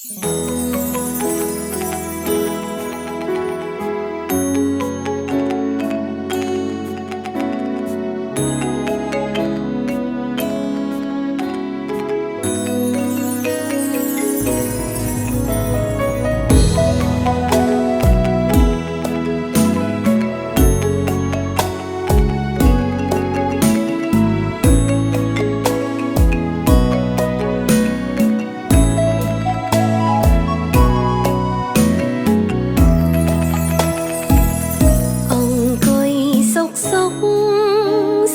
ស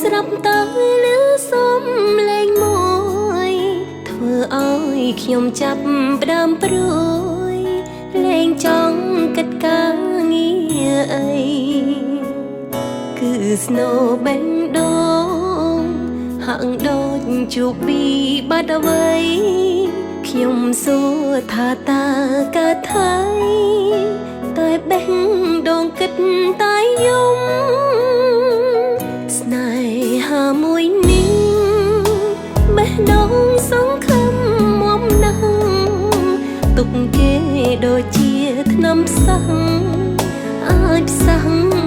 ្រាប់តើលឺសំឡេងមួយធ្វើឲ្យខ្ញុំចាប់ផ្ដើមព្រួយលែងចង់គិតការងារអីគឺស្នូបេះដូងហាក់ដូចជួបពីបាត់អ្វីខ្ញុំសួរថាតើកើតថៃតែបេះដូងគិតតែយំស្នេហាមួយនេះបេះដូងសង្ឃឹមមុំណាស់ទុកគេដូចជាថ្នាំផ្សះអាចផ្សះ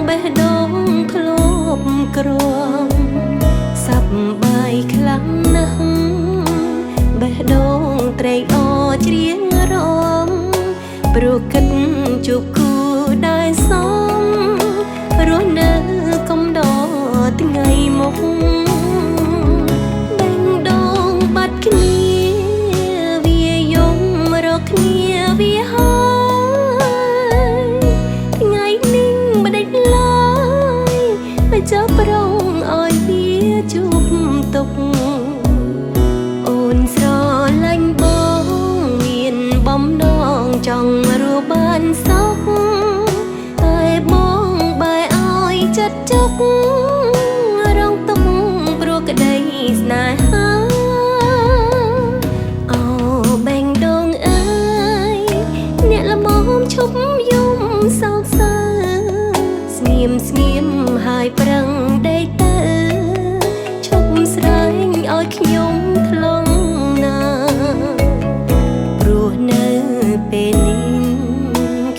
បេះដូងធ្លាប់ក្រំសប្បាយខ្លាំងណាស់បេះដូងត្រេកអរច្រៀងរំព្រោះគិតជួបគូដែលសមរស់នៅកំដរថ្ងៃមុខបេះដូងបាត់គ្នាវាយំរកគ្នាវាហើយថ្ងៃនេះមិនដេចឡើយមិនចាប់ប្រងឲ្យវាជួបទុកអូនស្រឡាញ់បងមានបំណងចង់រស់បានសុខតែបងបែរឲ្យចិត្តចុករងទុកព្រោះក្តីស្នេហាអូបេះដូងអើយអ្នកល្មមឈប់យំសោកសៅស្ងៀមស្ងៀមហើយប្រឹងដេកទៅឈប់ស្រែងឲ្យខ្ញុំថ្លង់ណាព្រោះនៅពេលនេះ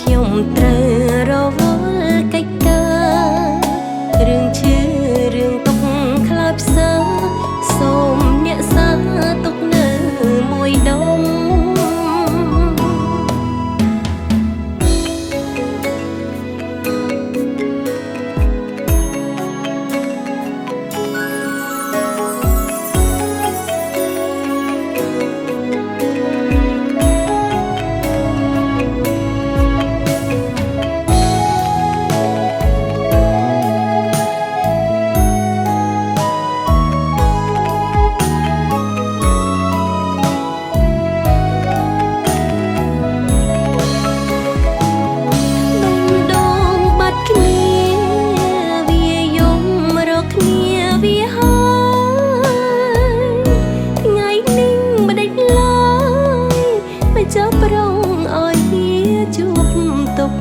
ខ្ញុំត្រូវរវល់កិច្ចការរឿងឈឺរឿងទុកខ្លោចផ្សាសូមអ្នកសាទុកនៅមួយដុំចាប់ប្រងឲ្យវាជួបទុក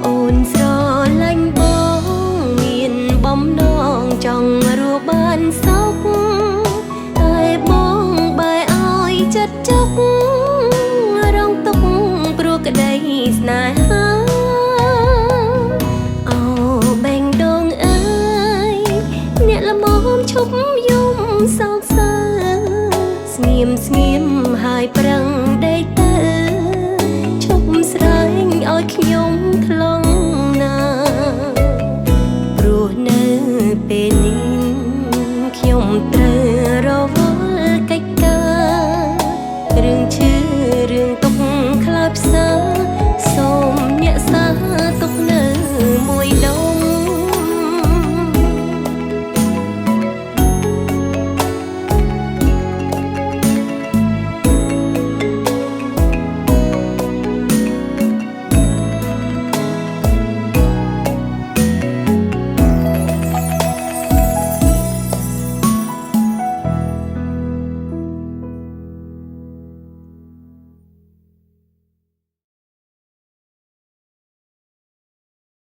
អូនស្រឡាញ់បងមានបំណងចង់រស់បានសុខតែបងបែរឲ្យចិត្តចុករងទុកព្រោះក្តីស្នេហាអូបេះដូងអើយអ្នកល្មមឈប់យំសោកសៅស្ងៀមស្ងៀមហើយប្រឹងដេកទៅឈប់ស្រែងឲ្យខ្ញុំថ្លង់ណាព្រោះនៅពេលនេះខ្ញុំត្រូវរវល់កិច្ចការរឿងឈឺរឿងទុកខ្លោចផ្សា